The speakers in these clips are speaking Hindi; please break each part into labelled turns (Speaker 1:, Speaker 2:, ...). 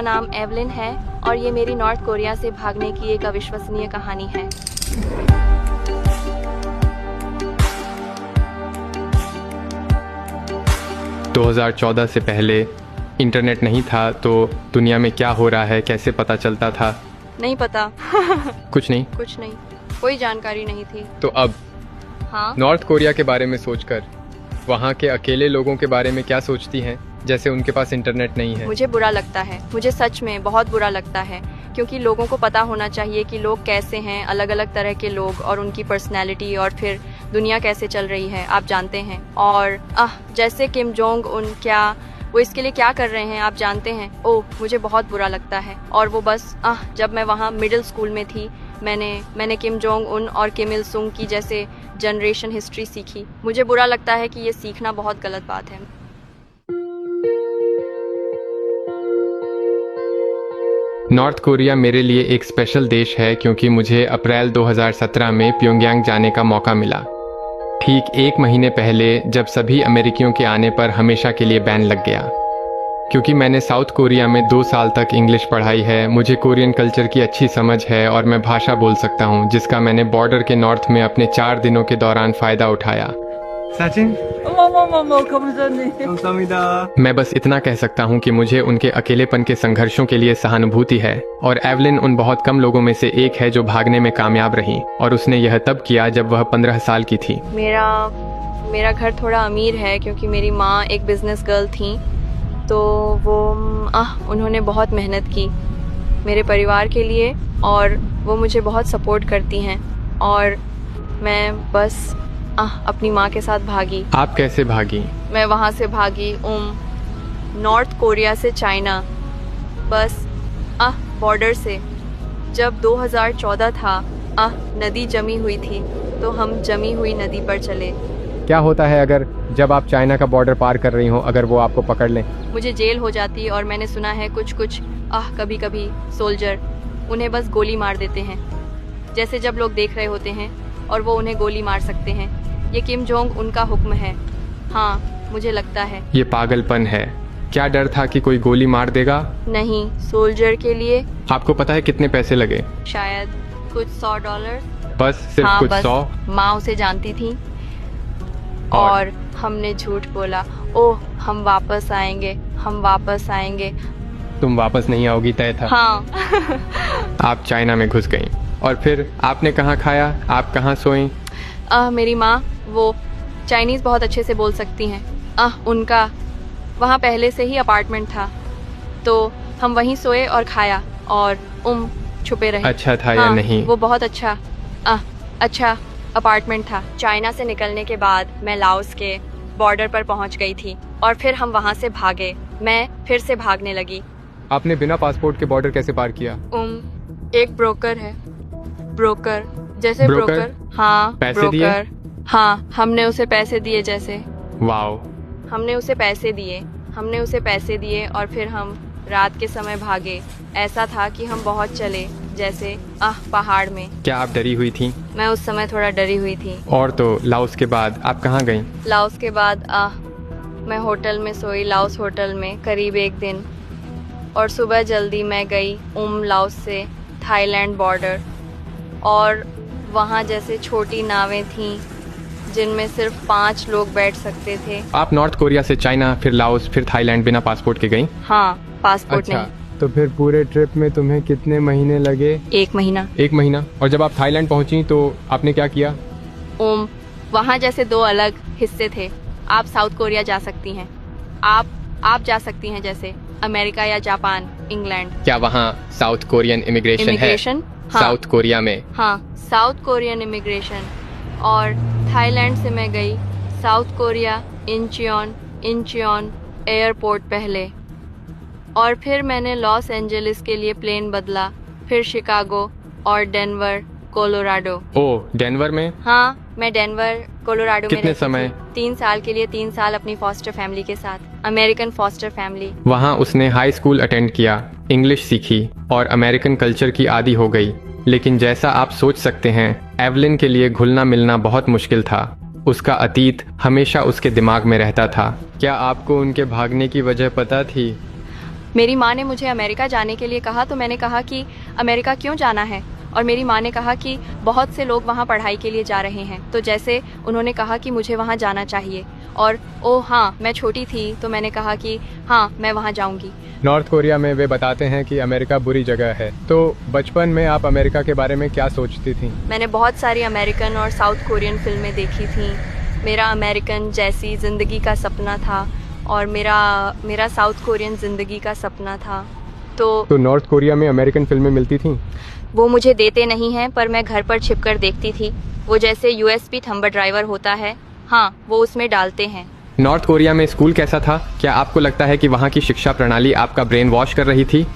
Speaker 1: मेरा नाम एवलिन है और ये मेरी नॉर्थ कोरिया से भागने की एक अविश्वसनीय कहानी है।
Speaker 2: 2014 से पहले इंटरनेट नहीं था तो दुनिया में क्या हो रहा है कैसे पता चलता था?
Speaker 1: नहीं पता।
Speaker 2: कुछ नहीं,
Speaker 1: कोई जानकारी नहीं थी।
Speaker 2: तो अब
Speaker 1: हाँ,
Speaker 2: नॉर्थ कोरिया के बारे में सोचकर वहाँ के अकेले लोगों के बारे में क्या सोचती हैं जैसे उनके पास इंटरनेट नहीं है?
Speaker 1: मुझे बुरा लगता है, मुझे सच में बहुत बुरा लगता है, क्योंकि लोगों को पता होना चाहिए कि लोग कैसे हैं, अलग अलग तरह के लोग और उनकी पर्सनैलिटी और फिर दुनिया कैसे चल रही है, आप जानते हैं। और जैसे किम जोंग उन, क्या वो इसके लिए क्या कर रहे हैं आप जानते हैं? ओह, मुझे बहुत बुरा लगता है। और वो बस जब मैं वहाँ मिडिल स्कूल में थी मैंने किम जोंग उन और किम इल सुंग की जैसे जनरेशन हिस्ट्री सीखी। मुझे बुरा लगता है कि ये सीखना बहुत गलत बात है।
Speaker 2: नॉर्थ कोरिया मेरे लिए एक स्पेशल देश है क्योंकि मुझे अप्रैल 2017 में प्योंगयांग जाने का मौका मिला, ठीक 1 महीने पहले जब सभी अमेरिकियों के आने पर हमेशा के लिए बैन लग गया। क्योंकि मैंने साउथ कोरिया में 2 साल तक इंग्लिश पढ़ाई है, मुझे कोरियन कल्चर की अच्छी समझ है और मैं भाषा बोल सकता हूँ, जिसका मैंने बॉर्डर के नॉर्थ में अपने 4 दिनों के दौरान फ़ायदा उठाया।
Speaker 3: सचिन,
Speaker 2: मैं बस इतना कह सकता हूँ कि मुझे उनके अकेलेपन के संघर्षों के लिए सहानुभूति है और एवलिन उन बहुत कम लोगों में से एक है जो भागने में कामयाब रही, और उसने यह तब किया जब वह 15 साल की थी।
Speaker 1: मेरा घर थोड़ा अमीर है क्योंकि मेरी माँ एक बिजनेस गर्ल थी, तो वो उन्होंने बहुत मेहनत की मेरे परिवार के लिए और वो मुझे बहुत सपोर्ट करती हैं, और मैं बस अपनी माँ के साथ भागी।
Speaker 2: आप कैसे भागी?
Speaker 1: मैं वहाँ से भागी नॉर्थ कोरिया से चाइना, बस बॉर्डर से। जब 2014 था, नदी जमी हुई थी, तो हम जमी हुई नदी पर चले।
Speaker 2: क्या होता है अगर जब आप चाइना का बॉर्डर पार कर रही हो, अगर वो आपको पकड़ लें?
Speaker 1: मुझे जेल हो जाती, और मैंने सुना है कुछ कभी कभी सोल्जर उन्हें बस गोली मार देते हैं, जैसे जब लोग देख रहे होते हैं और वो उन्हें गोली मार सकते हैं। ये किम जोंग उनका हुक्म है। हाँ, मुझे लगता है
Speaker 2: ये पागलपन है। क्या डर था कि कोई गोली मार देगा?
Speaker 1: नहीं, सोल्जर के लिए।
Speaker 2: आपको पता है कितने पैसे लगे?
Speaker 1: शायद कुछ $100।
Speaker 2: बस सिर्फ
Speaker 1: हाँ,
Speaker 2: कुछ
Speaker 1: बस
Speaker 2: 100?
Speaker 1: माँ उसे जानती थी और हमने झूठ बोला। ओह, हम वापस आएंगे।
Speaker 2: तुम वापस नहीं आओगी तय था।
Speaker 1: हाँ।
Speaker 2: आप चाइना में घुस गईं और फिर आपने कहाँ खाया, आप कहाँ सोईं?
Speaker 1: मेरी माँ वो चाइनीज़ बहुत अच्छे से बोल सकती हैं। उनका वहाँ पहले से ही अपार्टमेंट था, तो हम वहीं सोए और खाया और छुपे रहे।
Speaker 2: अच्छा था या नहीं?
Speaker 1: वो बहुत अच्छा अपार्टमेंट था। चाइना से निकलने के बाद मैं लाओस के बॉर्डर पर पहुँच गई थी और फिर हम वहाँ से भागे। मैं फिर से भागने लगी।
Speaker 2: आपने बिना पासपोर्ट के बॉर्डर कैसे पार किया?
Speaker 1: एक ब्रोकर है, जैसे ब्रोकर। हाँ,
Speaker 2: पैसे
Speaker 1: ब्रोकर
Speaker 2: दिए?
Speaker 1: हाँ, हमने उसे पैसे दिए जैसे।
Speaker 2: वाओ।
Speaker 1: हमने उसे पैसे दिए और फिर हम रात के समय भागे। ऐसा था कि हम बहुत चले, जैसे पहाड़ में।
Speaker 2: क्या आप डरी हुई थी?
Speaker 1: मैं उस समय थोड़ा डरी हुई थी।
Speaker 2: और तो लाओस के बाद आप कहाँ गईं?
Speaker 1: लाओस के बाद मैं होटल में सोई, लाओस होटल में करीब 1 दिन, और सुबह जल्दी मैं गई लाओस से थाईलैंड बॉर्डर, और वहाँ जैसे छोटी नावें थीं जिनमें सिर्फ 5 लोग बैठ सकते थे।
Speaker 2: आप नॉर्थ कोरिया से चाइना, फिर लाओस, फिर थाईलैंड बिना पासपोर्ट के गईं?
Speaker 1: हाँ, पासपोर्ट नहीं।
Speaker 2: तो फिर पूरे ट्रिप में तुम्हें कितने महीने लगे?
Speaker 1: 1 महीना।
Speaker 2: 1 महीना। और जब आप थाईलैंड पहुंची तो आपने क्या किया?
Speaker 1: वहाँ जैसे 2 अलग हिस्से थे। आप साउथ कोरिया जा सकती हैं, आप जा सकती हैं जैसे अमेरिका या जापान, इंग्लैंड।
Speaker 2: क्या वहाँ साउथ कोरियन इमिग्रेशन है?
Speaker 1: हाँ,
Speaker 2: साउथ कोरिया में?
Speaker 1: हाँ, साउथ कोरियन इमिग्रेशन। और थाईलैंड से मैं गई साउथ कोरिया, इंचियोन एयरपोर्ट पहले, और फिर मैंने लॉस एंजलिस के लिए प्लेन बदला, फिर शिकागो और डेनवर, कोलोराडो।
Speaker 2: ओह, डेनवर में?
Speaker 1: हाँ, मैं डेनवर, कोलोराडो में
Speaker 2: कितने समय?
Speaker 1: 3 साल के लिए। 3 साल अपनी फॉस्टर फैमिली के साथ, अमेरिकन फॉस्टर फैमिली।
Speaker 2: वहाँ उसने हाई स्कूल अटेंड किया, इंग्लिश सीखी और अमेरिकन कल्चर की आदी हो गई। लेकिन जैसा आप सोच सकते हैं, एवलिन के लिए घुलना मिलना बहुत मुश्किल था। उसका अतीत हमेशा उसके दिमाग में रहता था। क्या आपको उनके भागने की वजह पता थी?
Speaker 1: मेरी माँ ने मुझे अमेरिका जाने के लिए कहा तो मैंने कहा कि अमेरिका क्यों जाना है, और मेरी माँ ने कहा कि बहुत से लोग वहाँ पढ़ाई के लिए जा रहे हैं, तो जैसे उन्होंने कहा कि मुझे वहाँ जाना चाहिए। और ओह हाँ, मैं छोटी थी तो मैंने कहा कि हाँ मैं वहाँ जाऊँगी।
Speaker 2: नॉर्थ कोरिया में वे बताते हैं कि अमेरिका बुरी जगह है, तो बचपन में आप अमेरिका के बारे में क्या सोचती थी?
Speaker 1: मैंने बहुत सारी अमेरिकन और साउथ कोरियन फिल्में देखी थी। मेरा अमेरिकन जैसी ज़िंदगी का सपना था और मेरा साउथ कोरियन ज़िंदगी का सपना था। तो
Speaker 2: नॉर्थ कोरिया में अमेरिकन फिल्में मिलती थीं?
Speaker 1: वो मुझे देते नहीं हैं, पर मैं घर पर छिपकर देखती थी। वो जैसे यूएसबी थंब ड्राइवर होता है, हाँ वो उसमें डालते हैं।
Speaker 2: नॉर्थ कोरिया में स्कूल कैसा था? क्या आपको लगता है कि वहाँ की शिक्षा प्रणाली आपका ब्रेन वॉश कर रही थी?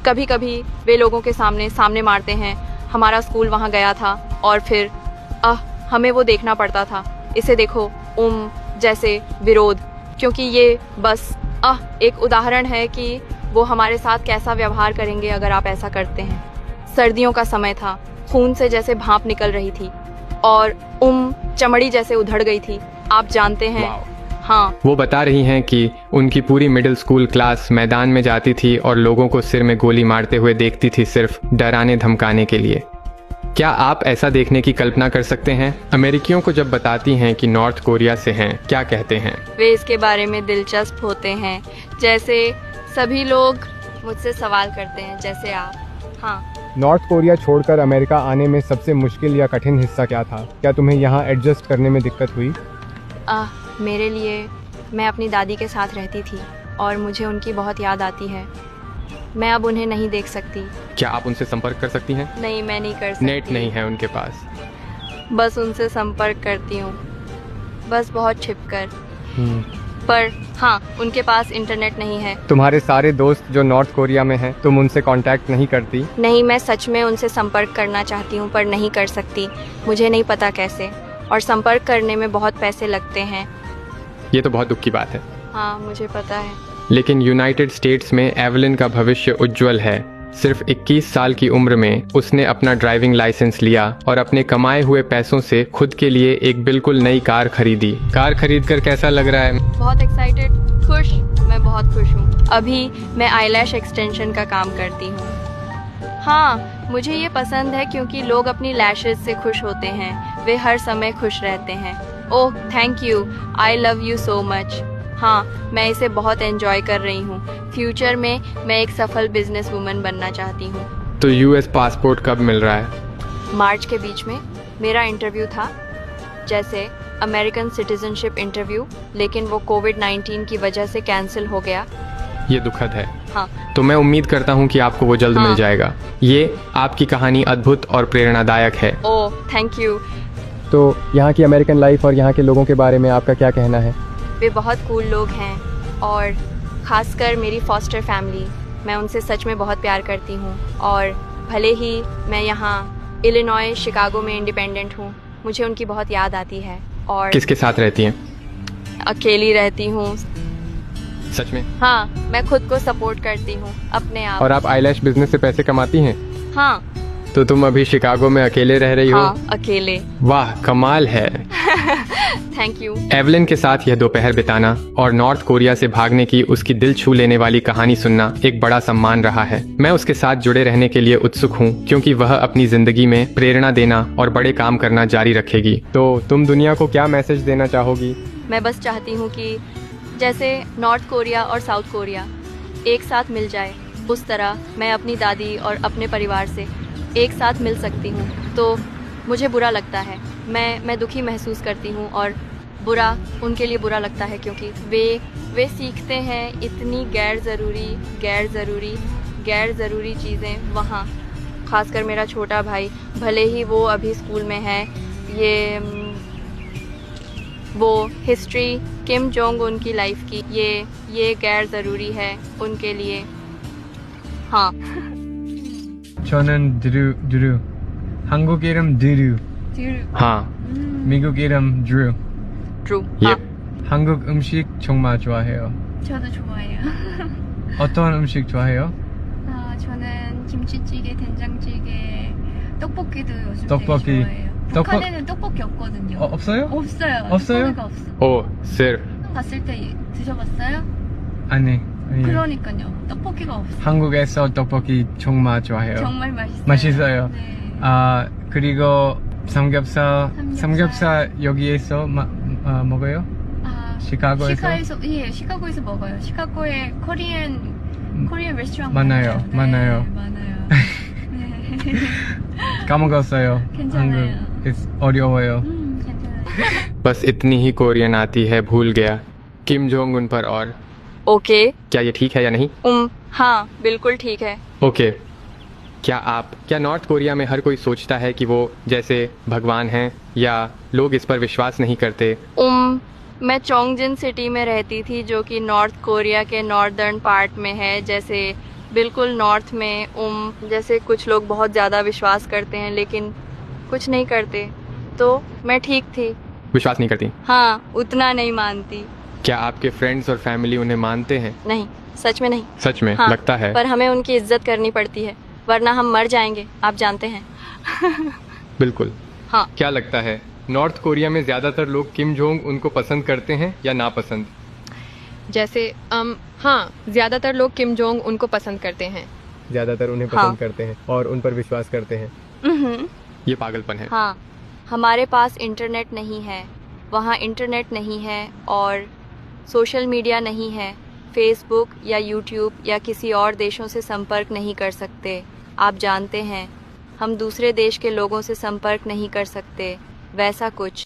Speaker 1: कभी कभी वे लोगों के सामने मारते हैं। हमारा स्कूल वहाँ गया था और फिर हमें वो देखना पड़ता था। इसे देखो, जैसे विरोध, क्योंकि ये बस एक उदाहरण है कि वो हमारे साथ कैसा व्यवहार करेंगे अगर आप ऐसा करते हैं। सर्दियों का समय था, खून से जैसे भाप निकल रही थी और चमड़ी जैसे उधड़ गई थी, आप जानते हैं। हाँ,
Speaker 2: वो बता रही हैं कि उनकी पूरी मिडिल स्कूल क्लास मैदान में जाती थी और लोगों को सिर में गोली मारते हुए देखती थी, सिर्फ डराने धमकाने के लिए। क्या आप ऐसा देखने की कल्पना कर सकते हैं? अमेरिकियों को जब बताती हैं कि नॉर्थ कोरिया से हैं, क्या कहते हैं?
Speaker 1: वे इसके बारे में दिलचस्प होते हैं, जैसे सभी लोग मुझसे सवाल करते हैं, जैसे आप। हाँ।
Speaker 2: नॉर्थ कोरिया छोड़कर अमेरिका आने में सबसे मुश्किल या कठिन हिस्सा क्या था? क्या तुम्हें यहाँ एडजस्ट करने में दिक्कत हुई?
Speaker 1: मेरे लिए, मैं अपनी दादी के साथ रहती थी और मुझे उनकी बहुत याद आती है। मैं अब उन्हें नहीं देख सकती।
Speaker 2: क्या आप उनसे संपर्क कर सकती हैं?
Speaker 1: नहीं, मैं नहीं कर सकती।
Speaker 2: नेट नहीं है उनके पास।
Speaker 1: बस उनसे संपर्क करती हूँ, बस बहुत छिपकर। पर हाँ, उनके पास इंटरनेट नहीं है।
Speaker 2: तुम्हारे सारे दोस्त जो नॉर्थ कोरिया में हैं, तुम उनसे कांटेक्ट नहीं करती?
Speaker 1: नहीं, मैं सच में उनसे संपर्क करना चाहती हूँ पर नहीं कर सकती। मुझे नहीं पता कैसे, और संपर्क करने में बहुत पैसे लगते हैं।
Speaker 2: ये तो बहुत दुख की बात है।
Speaker 1: हाँ, मुझे पता है।
Speaker 2: लेकिन यूनाइटेड स्टेट्स में एवलिन का भविष्य उज्जवल है। सिर्फ 21 साल की उम्र में उसने अपना ड्राइविंग लाइसेंस लिया और अपने कमाए हुए पैसों से खुद के लिए एक बिल्कुल नई कार खरीदी। कार खरीदकर कैसा लग रहा है?
Speaker 1: बहुत एक्साइटेड, खुश। मैं बहुत खुश हूँ। अभी मैं आईलैश एक्सटेंशन का काम करती हूँ। हाँ, मुझे ये पसंद है क्योंकि लोग अपनी लैशेज से खुश होते हैं। वे हर समय खुश रहते हैं। Oh thank you, I love you so much. हाँ, मैं इसे बहुत एंजॉय कर रही हूँ। फ्यूचर में मैं एक सफल बिजनेस वुमन बनना चाहती हूँ।
Speaker 2: तो यूएस पासपोर्ट कब मिल रहा है?
Speaker 1: मार्च के बीच में। मेरा इंटरव्यू था, जैसे अमेरिकन सिटीजनशिप इंटरव्यू, लेकिन वो कोविड-19 की वजह से कैंसिल हो गया।
Speaker 2: ये दुखद है।
Speaker 1: हाँ।
Speaker 2: तो मैं उम्मीद करता हूँ कि आपको वो जल्द मिल जाएगा। ये आपकी कहानी अद्भुत और प्रेरणादायक है।
Speaker 1: Oh thank you.
Speaker 2: तो यहाँ की अमेरिकन लाइफ और यहाँ के लोगों के बारे में आपका क्या कहना है?
Speaker 1: वे बहुत कूल लोग हैं, और ख़ासकर मेरी फॉस्टर फैमिली, मैं उनसे सच में बहुत प्यार करती हूँ। और भले ही मैं यहाँ इलिनॉय शिकागो में इंडिपेंडेंट हूँ, मुझे उनकी बहुत याद आती है। और
Speaker 2: किसके साथ रहती हैं?
Speaker 1: अकेली रहती हूँ।
Speaker 2: सच में?
Speaker 1: हाँ, मैं खुद को सपोर्ट करती हूँ अपने आप।
Speaker 2: और आप आईलैश बिजनेस से पैसे कमाती हैं?
Speaker 1: हाँ।
Speaker 2: तो तुम अभी शिकागो में अकेले रह रही हो?
Speaker 1: हाँ, अकेले।
Speaker 2: वाह, कमाल है।
Speaker 1: Thank you.
Speaker 2: एवलिन के साथ यह दोपहर बिताना और नॉर्थ कोरिया से भागने की उसकी दिल छू लेने वाली कहानी सुनना एक बड़ा सम्मान रहा है। मैं उसके साथ जुड़े रहने के लिए उत्सुक हूँ, क्योंकि वह अपनी जिंदगी में प्रेरणा देना और बड़े काम करना जारी रखेगी। तो तुम दुनिया को क्या मैसेज देना चाहोगी?
Speaker 1: मैं बस चाहती हूँ कि जैसे नॉर्थ कोरिया और साउथ कोरिया एक साथ मिल जाए, उस तरह मैं अपनी दादी और अपने परिवार से एक साथ मिल सकती हूँ। तो मुझे बुरा लगता है, मैं दुखी महसूस करती हूँ, और बुरा उनके लिए बुरा लगता है क्योंकि वे सीखते हैं इतनी गैर ज़रूरी चीज़ें वहाँ। खासकर मेरा छोटा भाई, भले ही वो अभी स्कूल में है, वो हिस्ट्री किम जोंग उनकी लाइफ की, ये गैर ज़रूरी है उनके लिए। हाँ।
Speaker 2: 저는 드루. 한국 이름 드루. हाँ। 미국 이름 드루.
Speaker 1: True.
Speaker 2: Yep. 한국 음식 정말 좋아해요.
Speaker 3: 저도 좋아해요.
Speaker 2: 어떤 음식 좋아해요?
Speaker 3: 저는 김치찌개, 된장찌개, 떡볶이도 요즘
Speaker 2: 떡볶이.
Speaker 3: 되게 좋아해요. 북한에는 떡볶이 없거든요.
Speaker 2: 없어요?
Speaker 3: 없어요.
Speaker 2: 없어요?
Speaker 3: 서울가 없어.
Speaker 2: 오, sir.
Speaker 3: 갔을 때 드셔봤어요?
Speaker 2: 아니. 예.
Speaker 3: 그러니까요. 떡볶이가 없어요.
Speaker 2: 한국에서 떡볶이 정말 좋아해요.
Speaker 3: 정말 맛있어요.
Speaker 2: 맛있어요.
Speaker 3: 네.
Speaker 2: 아 그리고 삼겹살
Speaker 3: 삼겹살
Speaker 2: 여기에서 먹어요?
Speaker 3: 아,
Speaker 2: 시카고에서?
Speaker 3: 시카고에서 먹어요. 시카고에 코리안 레스토랑
Speaker 2: 많아요.
Speaker 3: 네,
Speaker 2: 많아요.
Speaker 3: 많아요. 네.
Speaker 2: 까먹었어요.
Speaker 3: 괜찮아요.
Speaker 2: 한국 어려워요.
Speaker 3: 괜찮아요.
Speaker 2: बस इतनी ही कोरियन आती है, भूल गया। किम जोंग उन पर और
Speaker 1: ओके
Speaker 2: क्या ये ठीक है या नहीं?
Speaker 1: हाँ बिल्कुल ठीक है।
Speaker 2: ओके। क्या नॉर्थ कोरिया में हर कोई सोचता है कि वो जैसे भगवान हैं या लोग इस पर विश्वास नहीं करते?
Speaker 1: मैं चोंगजिन सिटी में रहती थी जो कि नॉर्थ कोरिया के नॉर्दर्न पार्ट में है। जैसे बिल्कुल नॉर्थ में जैसे कुछ लोग बहुत ज़्यादा विश्वास करते हैं लेकिन कुछ नहीं करते, तो मैं ठीक थी।
Speaker 2: विश्वास नहीं करती?
Speaker 1: हाँ, उतना नहीं मानती।
Speaker 2: क्या आपके फ्रेंड्स और फैमिली उन्हें मानते हैं?
Speaker 1: नहीं, सच में नहीं।
Speaker 2: सच में?
Speaker 1: हाँ,
Speaker 2: लगता है।
Speaker 1: पर हमें उनकी इज्जत करनी पड़ती है वरना हम मर जाएंगे, आप जानते हैं।
Speaker 2: बिल्कुल।
Speaker 1: हाँ।
Speaker 2: क्या लगता है नॉर्थ कोरिया में ज्यादातर लोग किम जोंग उनको पसंद करते हैं या नापसंद?
Speaker 4: जैसे हाँ, ज्यादातर लोग किम जोंग उनको पसंद करते हैं।
Speaker 2: ज्यादातर उन्हें
Speaker 1: हाँ।
Speaker 2: पसंद करते हैं और उन पर विश्वास करते हैं। ये पागलपन है।
Speaker 1: हाँ, हमारे पास इंटरनेट नहीं है, वहाँ इंटरनेट नहीं है और सोशल मीडिया नहीं है, फेसबुक या यूट्यूब या किसी और देशों से संपर्क नहीं कर सकते। आप जानते हैं, हम दूसरे देश के लोगों से संपर्क नहीं कर सकते, वैसा कुछ।